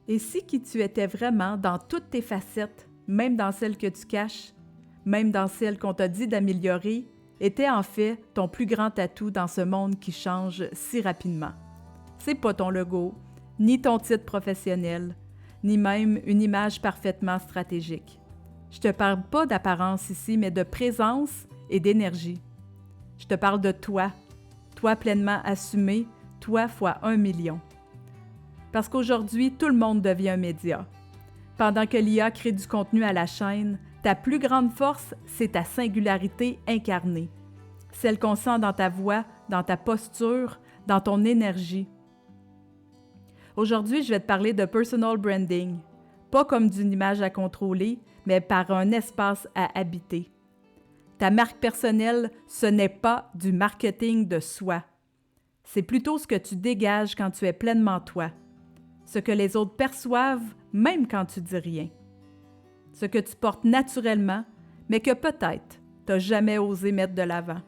Et si qui tu étais vraiment dans toutes tes facettes, même dans celles que tu caches, même dans celles qu'on t'a dit d'améliorer, était en fait ton plus grand atout dans ce monde qui change si rapidement. C'est pas ton logo, ni ton titre professionnel, ni même une image parfaitement stratégique. Je te parle pas d'apparence ici, mais de présence et d'énergie. Je te parle de toi pleinement assumé, toi fois 1 million. Parce qu'aujourd'hui, tout le monde devient un média. Pendant que l'IA crée du contenu à la chaîne, ta plus grande force, c'est ta singularité incarnée. Celle qu'on sent dans ta voix, dans ta posture, dans ton énergie. Aujourd'hui, je vais te parler de personal branding. Pas comme d'une image à contrôler, mais par un espace à habiter. Ta marque personnelle, ce n'est pas du marketing de soi. C'est plutôt ce que tu dégages quand tu es pleinement toi. Ce que les autres perçoivent, même quand tu dis rien. Ce que tu portes naturellement, mais que peut-être tu n'as jamais osé mettre de l'avant.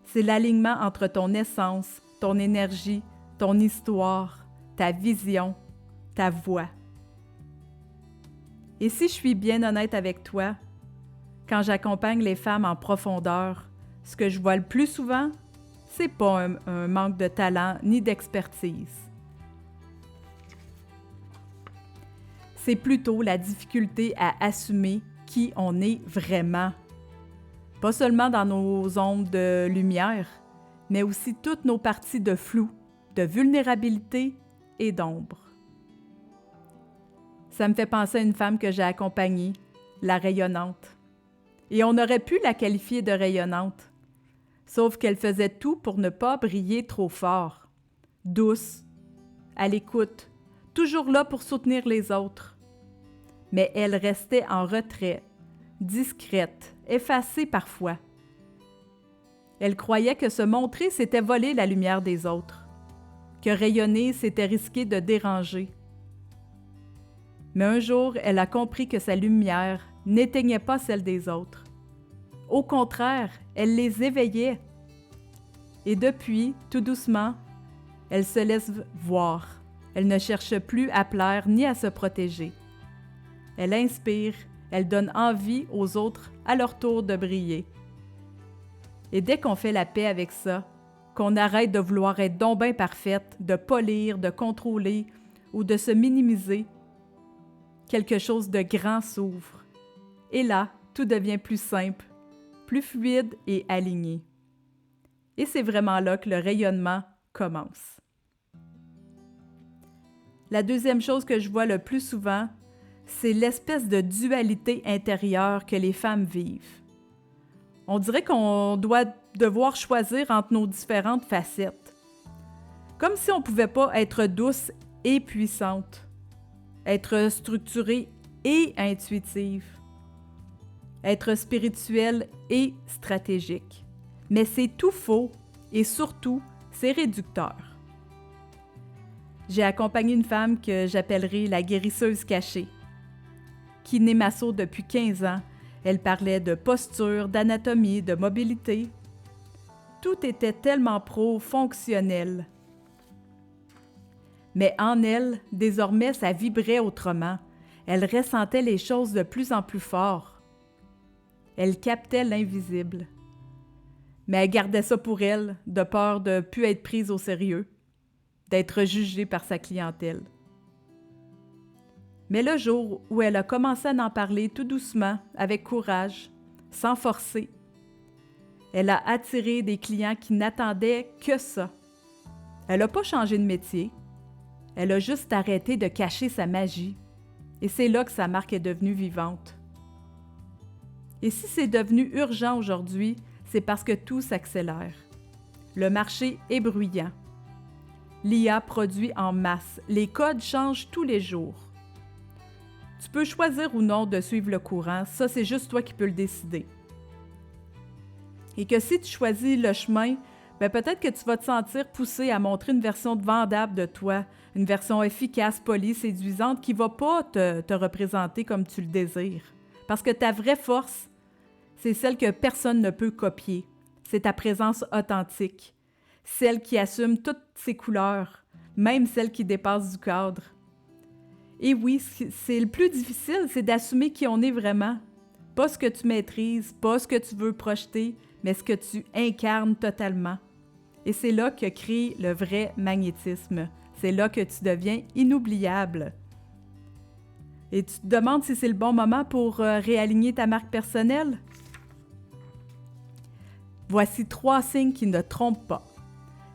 C'est l'alignement entre ton essence, ton énergie, ton histoire, ta vision, ta voix. Et si je suis bien honnête avec toi, quand j'accompagne les femmes en profondeur, ce que je vois le plus souvent, c'est pas un manque de talent ni d'expertise. C'est plutôt la difficulté à assumer qui on est vraiment. Pas seulement dans nos ondes de lumière, mais aussi toutes nos parties de flou, de vulnérabilité et d'ombre. Ça me fait penser à une femme que j'ai accompagnée, la rayonnante. Et on aurait pu la qualifier de rayonnante, sauf qu'elle faisait tout pour ne pas briller trop fort. Douce, à l'écoute, toujours là pour soutenir les autres. Mais elle restait en retrait, discrète, effacée parfois. Elle croyait que se montrer, c'était voler la lumière des autres, que rayonner, c'était risquer de déranger. Mais un jour, elle a compris que sa lumière n'éteignait pas celle des autres. Au contraire, elle les éveillait. Et depuis, tout doucement, elle se laisse voir. Elle ne cherche plus à plaire ni à se protéger. Elle inspire, elle donne envie aux autres à leur tour de briller. Et dès qu'on fait la paix avec ça, qu'on arrête de vouloir être donc bien parfaite, de polir, de contrôler ou de se minimiser, quelque chose de grand s'ouvre. Et là, tout devient plus simple, plus fluide et aligné. Et c'est vraiment là que le rayonnement commence. La deuxième chose que je vois le plus souvent, c'est l'espèce de dualité intérieure que les femmes vivent. On dirait qu'on doit devoir choisir entre nos différentes facettes. Comme si on ne pouvait pas être douce et puissante, être structurée et intuitive, être spirituelle et stratégique. Mais c'est tout faux et surtout, c'est réducteur. J'ai accompagné une femme que j'appellerai la guérisseuse cachée. Kiné Masso depuis 15 ans, elle parlait de posture, d'anatomie, de mobilité. Tout était tellement pro-fonctionnel. Mais en elle, désormais, ça vibrait autrement. Elle ressentait les choses de plus en plus fort. Elle captait l'invisible. Mais elle gardait ça pour elle, de peur de ne plus être prise au sérieux, d'être jugée par sa clientèle. Mais le jour où elle a commencé à en parler tout doucement, avec courage, sans forcer, elle a attiré des clients qui n'attendaient que ça. Elle n'a pas changé de métier, elle a juste arrêté de cacher sa magie. Et c'est là que sa marque est devenue vivante. Et si c'est devenu urgent aujourd'hui, c'est parce que tout s'accélère. Le marché est bruyant. L'IA produit en masse. Les codes changent tous les jours. Tu peux choisir ou non de suivre le courant, ça c'est juste toi qui peux le décider. Et que si tu choisis le chemin, peut-être que tu vas te sentir poussé à montrer une version vendable de toi, une version efficace, polie, séduisante, qui ne va pas te représenter comme tu le désires. Parce que ta vraie force, c'est celle que personne ne peut copier. C'est ta présence authentique, celle qui assume toutes ses couleurs, même celle qui dépasse du cadre. Et oui, c'est le plus difficile, c'est d'assumer qui on est vraiment. Pas ce que tu maîtrises, pas ce que tu veux projeter, mais ce que tu incarnes totalement. Et c'est là que crée le vrai magnétisme. C'est là que tu deviens inoubliable. Et tu te demandes si c'est le bon moment pour réaligner ta marque personnelle? Voici 3 signes qui ne trompent pas.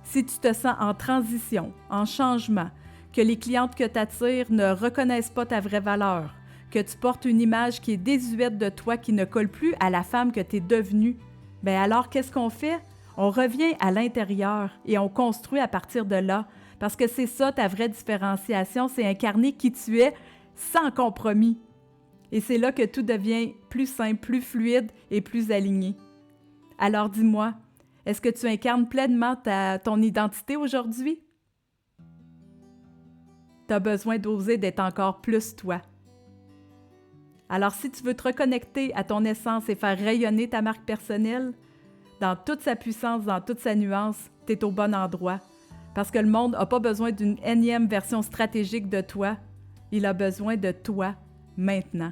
Si tu te sens en transition, en changement, que les clientes que tu attires ne reconnaissent pas ta vraie valeur, que tu portes une image qui est désuète de toi, qui ne colle plus à la femme que tu es devenue, bien alors qu'est-ce qu'on fait? On revient à l'intérieur et on construit à partir de là, parce que c'est ça ta vraie différenciation, c'est incarner qui tu es sans compromis. Et c'est là que tout devient plus simple, plus fluide et plus aligné. Alors dis-moi, est-ce que tu incarnes pleinement ton identité aujourd'hui? Tu as besoin d'oser d'être encore plus toi. Alors si tu veux te reconnecter à ton essence et faire rayonner ta marque personnelle, dans toute sa puissance, dans toute sa nuance, tu es au bon endroit. Parce que le monde n'a pas besoin d'une énième version stratégique de toi, il a besoin de toi maintenant.